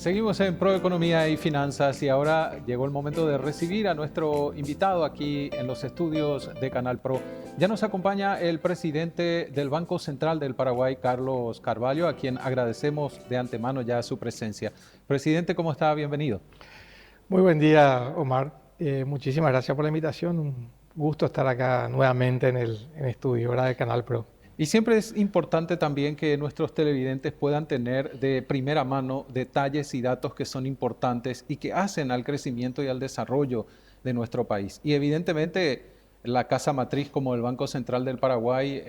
Seguimos en Proeconomía y Finanzas y ahora llegó el momento de recibir a nuestro invitado aquí en los estudios de Canal Pro. Ya nos acompaña el presidente del Banco Central del Paraguay, Carlos Carvalho, a quien agradecemos de antemano ya su presencia. Presidente, ¿cómo está? Bienvenido. Muy buen día, Omar. Muchísimas gracias por la invitación. Un gusto estar acá nuevamente en el estudio, ¿verdad?, de Canal Pro. Y siempre es importante también que nuestros televidentes puedan tener de primera mano detalles y datos que son importantes y que hacen al crecimiento y al desarrollo de nuestro país. Y evidentemente la casa matriz como el Banco Central del Paraguay,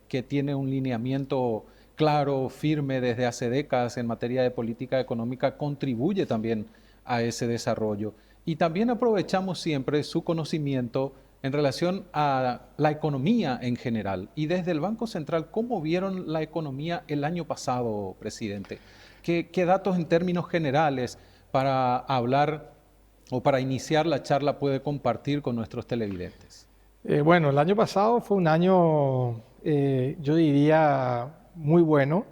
que tiene un lineamiento claro, firme desde hace décadas en materia de política económica, contribuye también a ese desarrollo. Y también aprovechamos siempre su conocimiento en relación a la economía en general. Y desde el Banco Central, ¿cómo vieron la economía el año pasado, presidente? ¿Qué datos en términos generales para hablar o para iniciar la charla puede compartir con nuestros televidentes? Bueno, el año pasado fue un año, yo diría, muy bueno.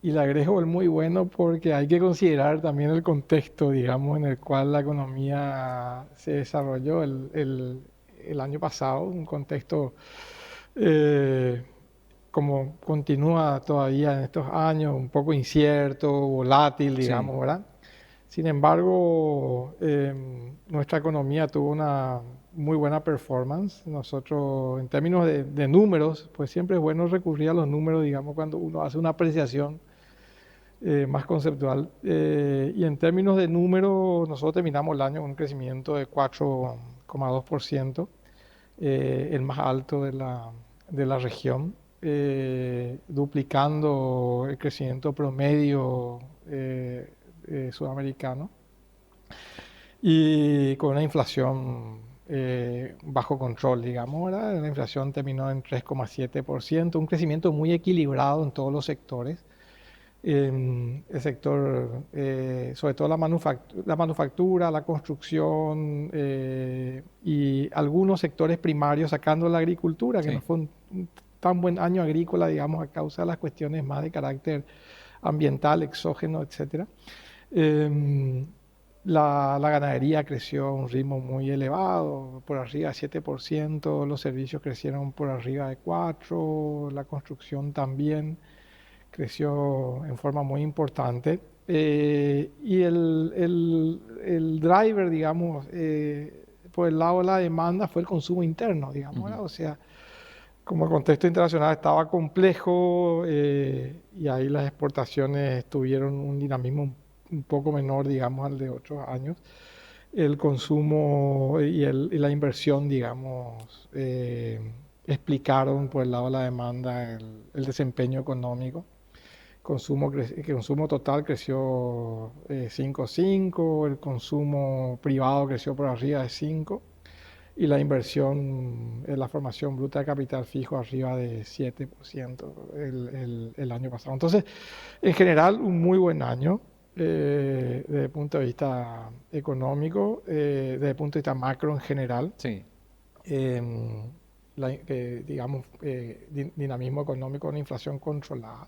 Y le agrego el muy bueno porque hay que considerar también el contexto, digamos, en el cual la economía se desarrolló el año pasado, un contexto como continúa todavía en estos años, un poco incierto, volátil, Sí. digamos, ¿verdad? Sin embargo, nuestra economía tuvo una muy buena performance. Nosotros, en términos de números, pues siempre es bueno recurrir a los números, digamos, cuando uno hace una apreciación más conceptual. Y en términos de números, nosotros terminamos el año con un crecimiento de 4,2%, el más alto de la región, duplicando el crecimiento promedio sudamericano y con una inflación bajo control, digamos, ¿verdad? La inflación terminó en 3,7%, un crecimiento muy equilibrado en todos los sectores. El sector, sobre todo la manufactura, la construcción y algunos sectores primarios, sacando la agricultura, que no Sí. fue un tan buen año agrícola, digamos, a causa de las cuestiones más de carácter ambiental, exógeno, etc. La ganadería creció a un ritmo muy elevado, por arriba de 7%, los servicios crecieron por arriba de 4%, la construcción también creció en forma muy importante. Y el driver, digamos, por el lado de la demanda fue el consumo interno, digamos, ¿verdad? O sea, como el contexto internacional estaba complejo y ahí las exportaciones tuvieron un dinamismo un poco menor, digamos, al de otros años, el consumo y la inversión, digamos, explicaron por el lado de la demanda el desempeño económico. El consumo total creció 5,5%, el consumo privado creció por arriba de 5%, y la inversión en la formación bruta de capital fijo arriba de 7% el año pasado. Entonces, en general, un muy buen año desde el punto de vista económico, desde el punto de vista macro en general. Sí. Digamos, dinamismo económico, una inflación controlada.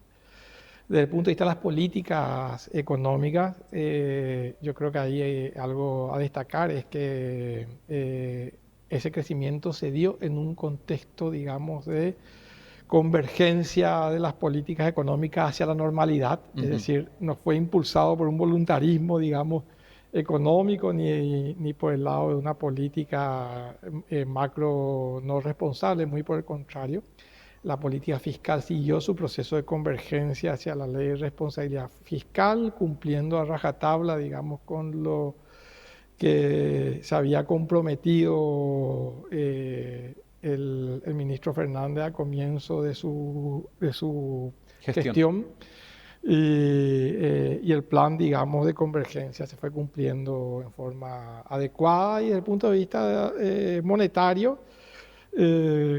Desde el punto de vista de las políticas económicas, yo creo que ahí hay algo a destacar, es que ese crecimiento se dio en un contexto, digamos, de convergencia de las políticas económicas hacia la normalidad, es decir, no fue impulsado por un voluntarismo, digamos, económico ni por el lado de una política macro no responsable, muy por el contrario. La política fiscal siguió su proceso de convergencia hacia la ley de responsabilidad fiscal, cumpliendo a rajatabla, digamos, con lo que se había comprometido el ministro Fernández al comienzo de su gestión. Y el plan, digamos, de convergencia se fue cumpliendo en forma adecuada, y desde el punto de vista monetario,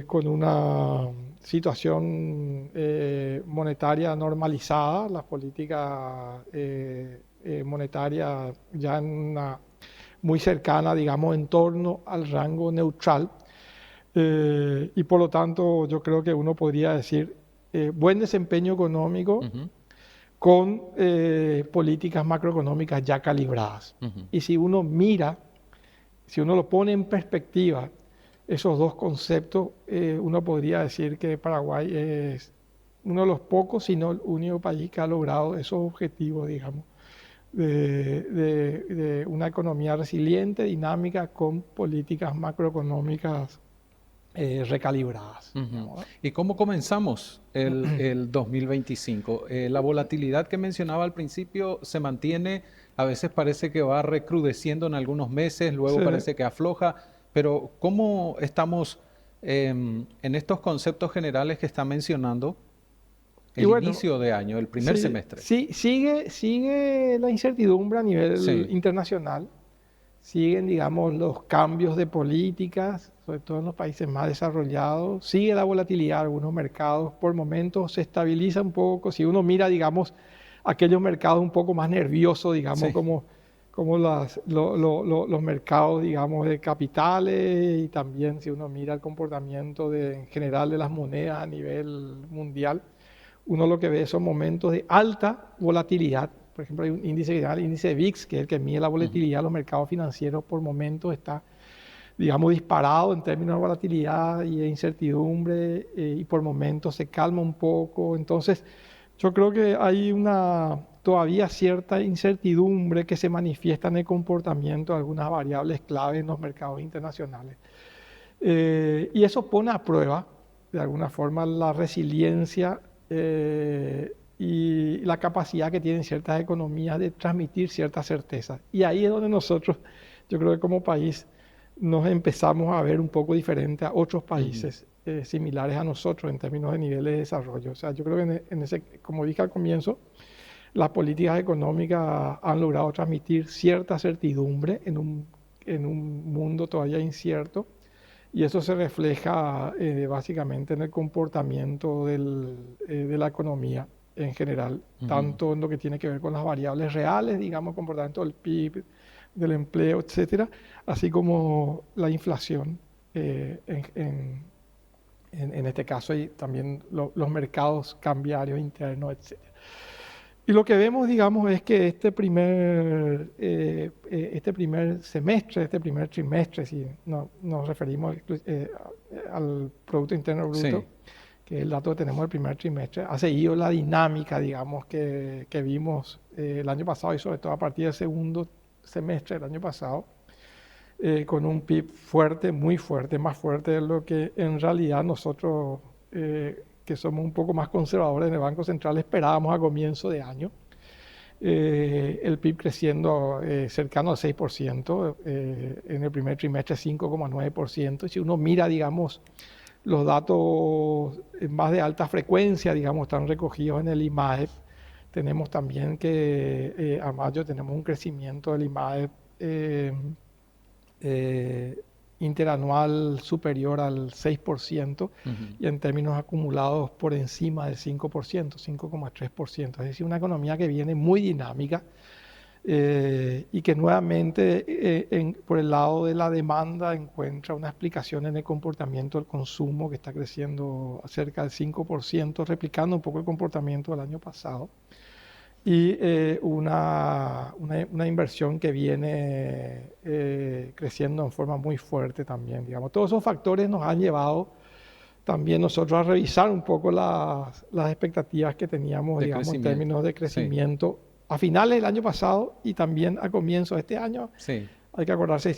con una situación monetaria normalizada, las políticas monetarias ya en una muy cercana, digamos, en torno al rango neutral. Y por lo tanto, yo creo que uno podría decir buen desempeño económico, con políticas macroeconómicas ya calibradas. Y si uno mira, si uno lo pone en perspectiva, esos dos conceptos, uno podría decir que Paraguay es uno de los pocos, si no el único país que ha logrado esos objetivos, digamos, de una economía resiliente, dinámica, con políticas macroeconómicas recalibradas. Digamos. ¿Y cómo comenzamos el 2025? La volatilidad que mencionaba al principio se mantiene, a veces parece que va recrudeciendo en algunos meses, luego parece que afloja, pero ¿cómo estamos en estos conceptos generales que está mencionando? El inicio de año, el primer semestre. Sí, sigue la incertidumbre a nivel internacional. Siguen, digamos, los cambios de políticas, sobre todo en los países más desarrollados. Sigue la volatilidad de algunos mercados. Por momentos se estabiliza un poco. Si uno mira, digamos, aquellos mercados un poco más nerviosos, digamos, como los mercados, digamos, de capitales, y también si uno mira el comportamiento en general de las monedas a nivel mundial, uno lo que ve son momentos de alta volatilidad. Por ejemplo, hay un índice que se llama el índice VIX, que es el que mide la volatilidad de los mercados financieros. Por momentos está, digamos, disparado en términos de volatilidad y de incertidumbre, y por momentos se calma un poco. Entonces, yo creo que hay todavía cierta incertidumbre que se manifiesta en el comportamiento de algunas variables clave en los mercados internacionales. Y eso pone a prueba, de alguna forma, la resiliencia y la capacidad que tienen ciertas economías de transmitir ciertas certezas. Y ahí es donde nosotros, yo creo que como país, nos empezamos a ver un poco diferente a otros países similares a nosotros en términos de niveles de desarrollo. O sea, yo creo que como dije al comienzo, las políticas económicas han logrado transmitir cierta certidumbre en un mundo todavía incierto. Y eso se refleja básicamente en el comportamiento de la economía en general, tanto en lo que tiene que ver con las variables reales, digamos, el comportamiento del PIB, del empleo, etcétera, así como la inflación en este caso, y también los mercados cambiarios internos, etcétera. Y lo que vemos, digamos, es que este primer semestre, este primer trimestre, si nos referimos al Producto Interno Bruto, que es el dato que tenemos del primer trimestre, ha seguido la dinámica, digamos, que vimos el año pasado, y sobre todo a partir del segundo semestre del año pasado, con un PIB fuerte, muy fuerte, más fuerte de lo que en realidad nosotros, que somos un poco más conservadores en el Banco Central, esperábamos a comienzo de año. El PIB creciendo cercano al 6%, en el primer trimestre 5,9%. Si uno mira, digamos, los datos más de alta frecuencia, digamos, están recogidos en el IMAEP. Tenemos también que a mayo tenemos un crecimiento del IMAEP interanual superior al 6%, y en términos acumulados por encima del 5%, 5,3%. Es decir, una economía que viene muy dinámica y que nuevamente por el lado de la demanda encuentra una explicación en el comportamiento del consumo, que está creciendo cerca del 5%, replicando un poco el comportamiento del año pasado. Y una inversión que viene creciendo en forma muy fuerte también, digamos. Todos esos factores nos han llevado también nosotros a revisar un poco las expectativas que teníamos, digamos, en términos de crecimiento a finales del año pasado y también a comienzos de este año. Hay que acordarse,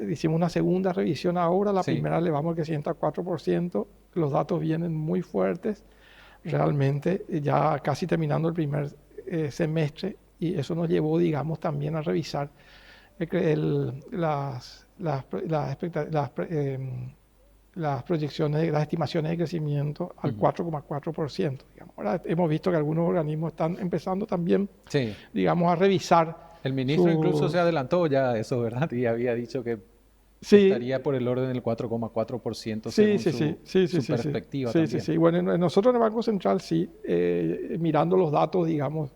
hicimos una segunda revisión ahora, la primera elevamos el crecimiento a 4%, los datos vienen muy fuertes, realmente, ya casi terminando el primer semestre, y eso nos llevó, digamos, también a revisar las proyecciones, las estimaciones de crecimiento al 4,4%. Ahora hemos visto que algunos organismos están empezando también, digamos, a revisar. El ministro incluso se adelantó ya a eso, ¿verdad? Y había dicho que estaría por el orden del 4,4% según su perspectiva también. Bueno, nosotros en el Banco Central mirando los datos, digamos,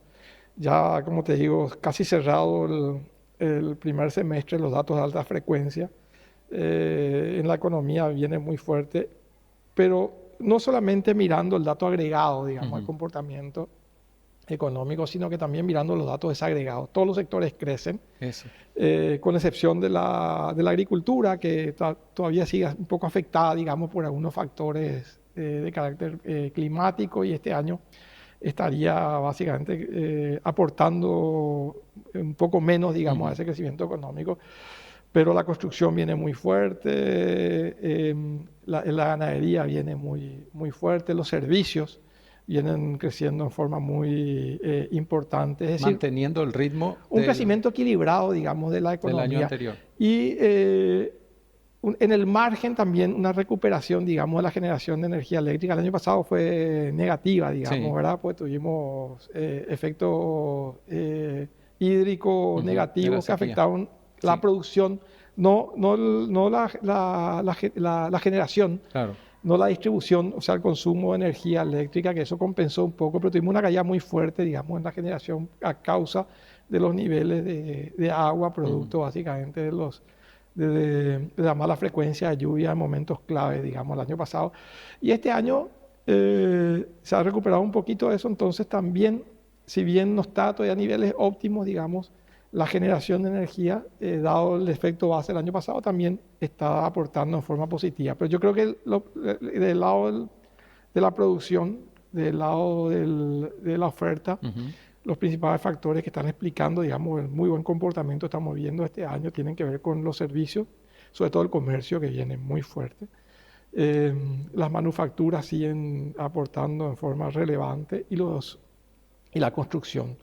ya como te digo, casi cerrado el primer semestre, los datos de alta frecuencia en la economía viene muy fuerte, pero no solamente mirando el dato agregado, digamos, el comportamiento económico, sino que también mirando los datos desagregados. Todos los sectores crecen, Eso. con excepción de la agricultura, que todavía sigue un poco afectada, digamos, por algunos factores de carácter climático, y este año estaría básicamente aportando un poco menos, digamos, a ese crecimiento económico. Pero la construcción viene muy fuerte, la ganadería viene muy fuerte, los servicios vienen creciendo en forma muy importante. Es decir, Manteniendo el ritmo un crecimiento equilibrado, digamos, de la del año economía. anterior. Y en el margen también una recuperación, digamos, de la generación de energía eléctrica. El año pasado fue negativa, digamos, Sí. ¿verdad? Pues tuvimos efectos hídricos De la negativos que sequía. afectaron la Sí. producción, no la generación, Claro. no la distribución, o sea, el consumo de energía eléctrica, que eso compensó un poco, pero tuvimos una caída muy fuerte, digamos, en la generación a causa de los niveles de agua, producto básicamente de la mala frecuencia de lluvia en momentos clave, digamos, el año pasado. Y este año se ha recuperado un poquito eso, entonces también, si bien no está todavía a niveles óptimos, digamos, la generación de energía, dado el efecto base del año pasado, también está aportando en forma positiva. Pero yo creo que del lado de la producción, del lado de la oferta, los principales factores que están explicando, digamos, el muy buen comportamiento que estamos viendo este año tienen que ver con los servicios, sobre todo el comercio, que viene muy fuerte. Las manufacturas siguen aportando en forma relevante, y la construcción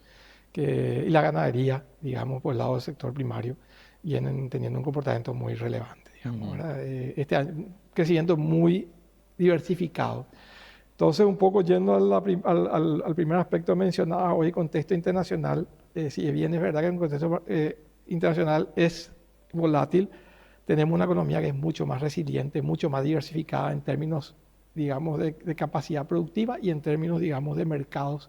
y la ganadería, digamos, por el lado del sector primario, vienen teniendo un comportamiento muy relevante, digamos, ¿verdad? Este año, crecimiento muy diversificado. Entonces, un poco yendo al primer aspecto mencionado hoy, contexto internacional, si bien es verdad que el contexto internacional es volátil, tenemos una economía que es mucho más resiliente, mucho más diversificada en términos, digamos, de capacidad productiva y en términos, digamos, de mercados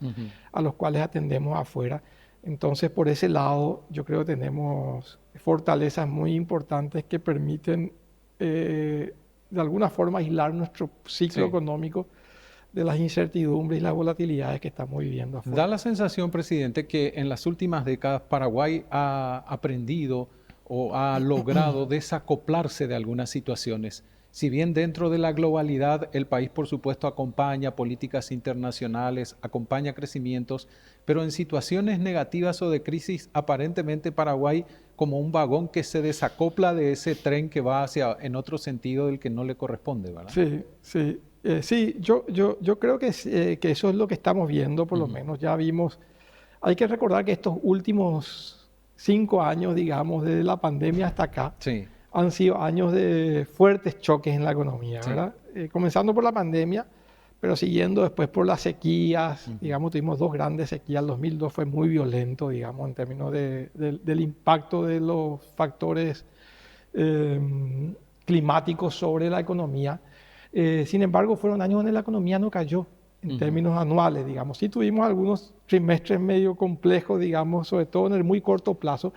a los cuales atendemos afuera. Entonces, por ese lado, yo creo que tenemos fortalezas muy importantes que permiten, de alguna forma, aislar nuestro ciclo económico de las incertidumbres y las volatilidades que estamos viviendo afuera. Da la sensación, presidente, que en las últimas décadas Paraguay ha aprendido o ha logrado desacoplarse de algunas situaciones. Si bien dentro de la globalidad el país, por supuesto, acompaña políticas internacionales, acompaña crecimientos, pero en situaciones negativas o de crisis, aparentemente Paraguay como un vagón que se desacopla de ese tren que va hacia en otro sentido del que no le corresponde, ¿verdad? Sí, sí. Sí, yo creo que eso es lo que estamos viendo, por lo menos ya vimos. Hay que recordar que estos últimos 5 años, digamos, desde la pandemia hasta acá, Sí. han sido años de fuertes choques en la economía, ¿verdad? Comenzando por la pandemia, pero siguiendo después por las sequías. Digamos, tuvimos 2 grandes sequías. El 2002 fue muy violento, digamos, en términos del impacto de los factores climáticos sobre la economía. Sin embargo, fueron años donde la economía no cayó en términos anuales, digamos. Sí tuvimos algunos trimestres medio complejos, digamos, sobre todo en el muy corto plazo,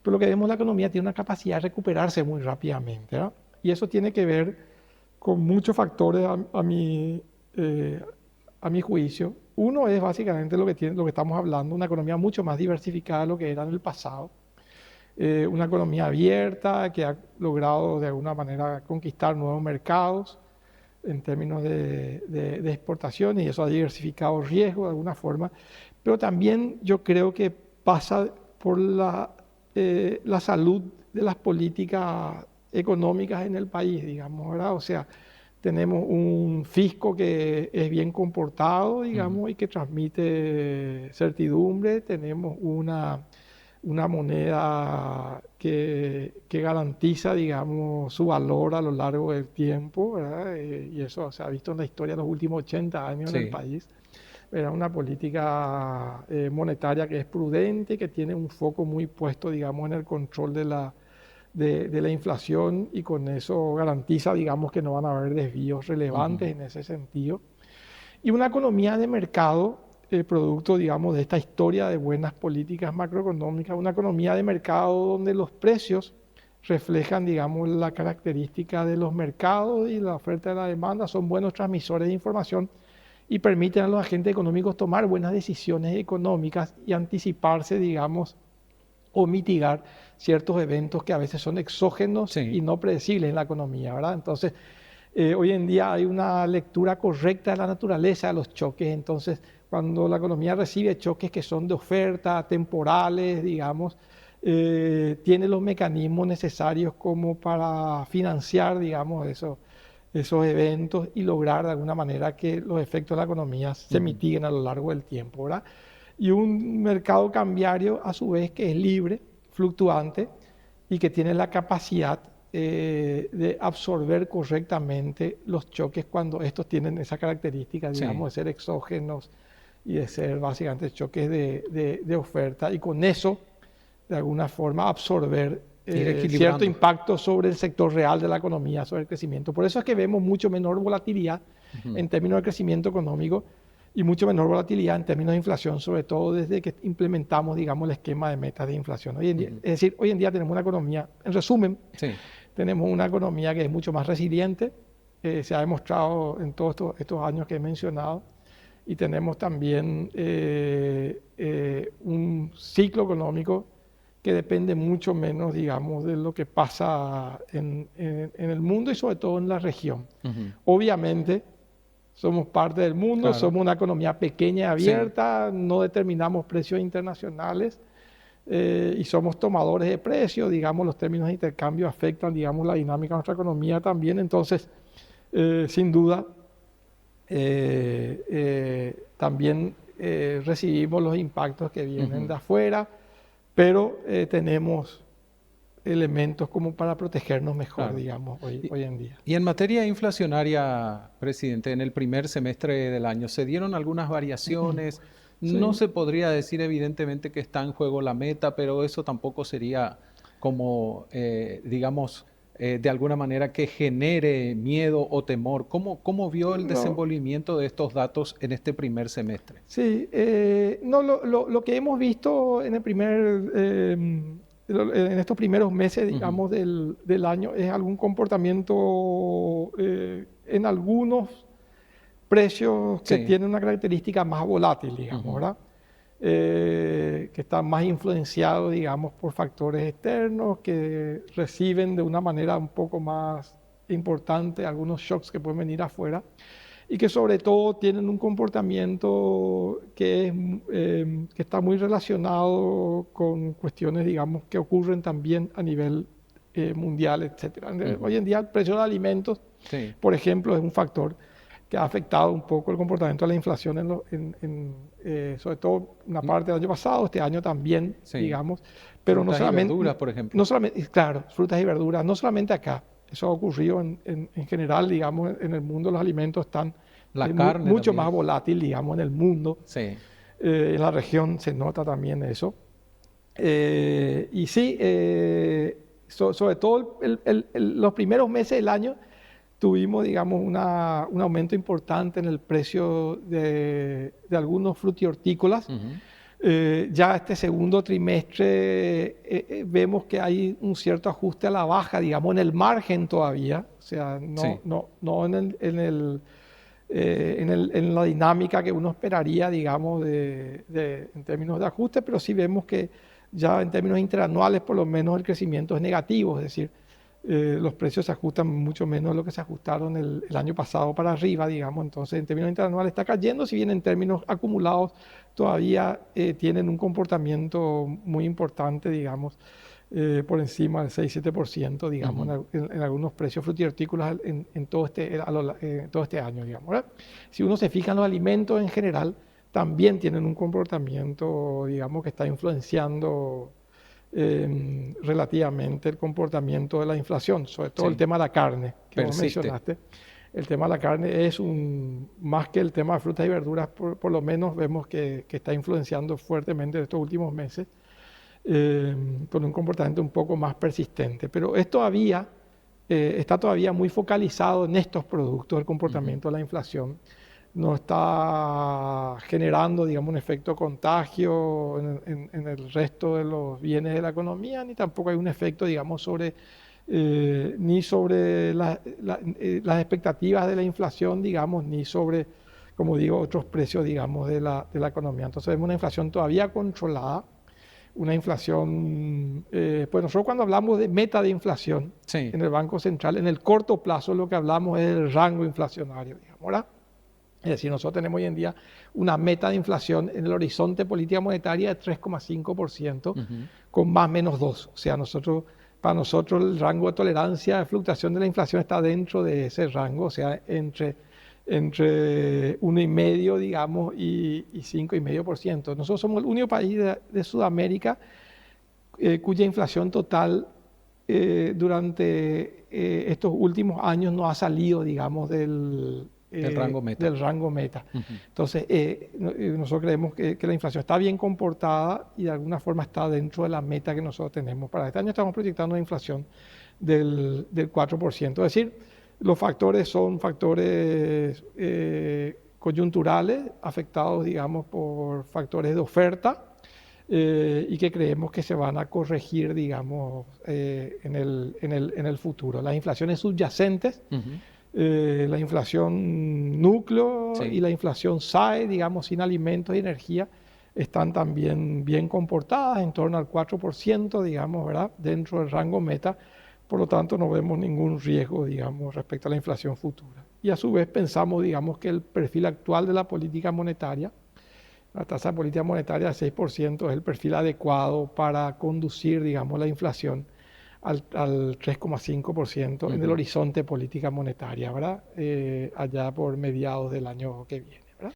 pero lo que vemos, la economía tiene una capacidad de recuperarse muy rápidamente, ¿verdad? Y eso tiene que ver con muchos factores a mi juicio. Uno es básicamente lo que estamos hablando, una economía mucho más diversificada de lo que era en el pasado. Una economía abierta que ha logrado de alguna manera conquistar nuevos mercados en términos de exportación, y eso ha diversificado riesgo de alguna forma, pero también yo creo que pasa por la salud de las políticas económicas en el país, digamos, ¿verdad? O sea, tenemos un fisco que es bien comportado, digamos, y que transmite certidumbre. Tenemos una moneda que garantiza, digamos, su valor a lo largo del tiempo, ¿verdad? Y eso se ha visto en la historia de los últimos 80 años en el país. Era una política monetaria que es prudente, que tiene un foco muy puesto, digamos, en el control de la inflación, y con eso garantiza, digamos, que no van a haber desvíos relevantes en ese sentido. Y una economía de mercado, producto, digamos, de esta historia de buenas políticas macroeconómicas, una economía de mercado donde los precios reflejan, digamos, la característica de los mercados y la oferta y la demanda, son buenos transmisores de información, y permiten a los agentes económicos tomar buenas decisiones económicas y anticiparse, digamos, o mitigar ciertos eventos que a veces son exógenos y no predecibles en la economía, ¿verdad? Entonces, hoy en día hay una lectura correcta de la naturaleza de los choques. Entonces, cuando la economía recibe choques que son de oferta, temporales, digamos, tiene los mecanismos necesarios como para financiar, digamos, esos eventos y lograr de alguna manera que los efectos de la economía se mitiguen a lo largo del tiempo, ¿verdad? Y un mercado cambiario, a su vez, que es libre, fluctuante y que tiene la capacidad de absorber correctamente los choques cuando estos tienen esa característica, digamos, de ser exógenos y de ser básicamente choques de oferta, y con eso, de alguna forma, absorber cierto impacto sobre el sector real de la economía, sobre el crecimiento. Por eso es que vemos mucho menor volatilidad en términos de crecimiento económico y mucho menor volatilidad en términos de inflación, sobre todo desde que implementamos, digamos, el esquema de metas de inflación. Hoy en día, es decir, hoy en día tenemos una economía, en resumen, tenemos una economía que es mucho más resiliente, se ha demostrado en todos estos años que he mencionado, y tenemos también un ciclo económico que depende mucho menos, digamos, de lo que pasa en el mundo y sobre todo en la región. Obviamente, somos parte del mundo, somos una economía pequeña y abierta, no determinamos precios internacionales y somos tomadores de precios, digamos, los términos de intercambio afectan, digamos, la dinámica de nuestra economía también. Entonces, sin duda, también recibimos los impactos que vienen de afuera, pero tenemos elementos como para protegernos mejor, digamos, hoy en día. Y en materia inflacionaria, presidente, en el primer semestre del año, ¿se dieron algunas variaciones? No se podría decir evidentemente que está en juego la meta, pero eso tampoco sería como, digamos, de alguna manera que genere miedo o temor. ¿Cómo vio el desenvolvimiento de estos datos en este primer semestre? Sí, lo que hemos visto en en estos primeros meses, digamos, del año, es algún comportamiento en algunos precios que tienen una característica más volátil, digamos, ¿verdad? Que están más influenciados, digamos, por factores externos, que reciben de una manera un poco más importante algunos shocks que pueden venir afuera, y que sobre todo tienen un comportamiento que está muy relacionado con cuestiones, digamos, que ocurren también a nivel mundial, etc. Hoy en día el precio de alimentos, por ejemplo, es un factor que ha afectado un poco el comportamiento de la inflación, sobre todo una parte del año pasado, este año también, digamos. Pero frutas no solamente, y verduras, por ejemplo. No solamente, claro, frutas y verduras, no solamente acá. Eso ha ocurrido en general, digamos, en el mundo los alimentos están mucho más volátil, digamos, en el mundo. En la región se nota también eso. Y sí, sobre todo los primeros meses del año tuvimos, digamos, un aumento importante en el precio de algunos frutihortícolas. Ya este segundo trimestre vemos que hay un cierto ajuste a la baja, digamos, en el margen todavía, o sea, no en la dinámica que uno esperaría, digamos, en términos de ajuste, pero sí vemos que ya en términos interanuales por lo menos el crecimiento es negativo, es decir, los precios se ajustan mucho menos de lo que se ajustaron el año pasado para arriba, digamos. Entonces, en términos interanuales está cayendo, si bien en términos acumulados todavía tienen un comportamiento muy importante, digamos, por encima del 6-7%, digamos, en algunos precios frutihortícolas en todo este año, digamos, ¿verdad? Si uno se fija en los alimentos en general, también tienen un comportamiento, digamos, que está influenciando relativamente el comportamiento de la inflación, sobre todo el tema de la carne, que vos mencionaste. El tema de la carne es más que el tema de frutas y verduras, por lo menos vemos que está influenciando fuertemente estos últimos meses, con un comportamiento un poco más persistente. Pero está todavía muy focalizado en estos productos, el comportamiento de la inflación. No está generando, digamos, un efecto contagio en el resto de los bienes de la economía, ni tampoco hay un efecto, digamos, ni sobre las expectativas de la inflación, digamos, ni sobre como digo, otros precios, digamos, de la economía. Entonces vemos una inflación todavía controlada, una inflación, pues nosotros cuando hablamos de meta de inflación Sí. en el Banco Central, en el corto plazo lo que hablamos es del rango inflacionario, digamos, ¿verdad? Es decir, nosotros tenemos hoy en día una meta de inflación en el horizonte política monetaria de 3,5% con más o menos 2. O sea, para nosotros el rango de tolerancia de fluctuación de la inflación está dentro de ese rango, o sea, entre 1,5, digamos, y 5,5%. Nosotros somos el único país de Sudamérica cuya inflación total durante estos últimos años no ha salido, digamos, del rango meta. Entonces, nosotros creemos que la inflación está bien comportada y de alguna forma está dentro de la meta que nosotros tenemos. Para este año estamos proyectando una inflación del 4%. Es decir, los factores son factores coyunturales, afectados, digamos, por factores de oferta, y que creemos que se van a corregir, digamos, en el futuro. Las inflaciones subyacentes, la inflación núcleo y la inflación SAE, digamos, sin alimentos y energía, están también bien comportadas, en torno al 4%, digamos, ¿verdad?, dentro del rango meta. Por lo tanto, no vemos ningún riesgo, digamos, respecto a la inflación futura. Y a su vez pensamos, digamos, que el perfil actual de la política monetaria, la tasa de política monetaria de 6%, es el perfil adecuado para conducir, digamos, la inflación al 3,5% en el horizonte de política monetaria, ¿verdad? Allá por mediados del año que viene.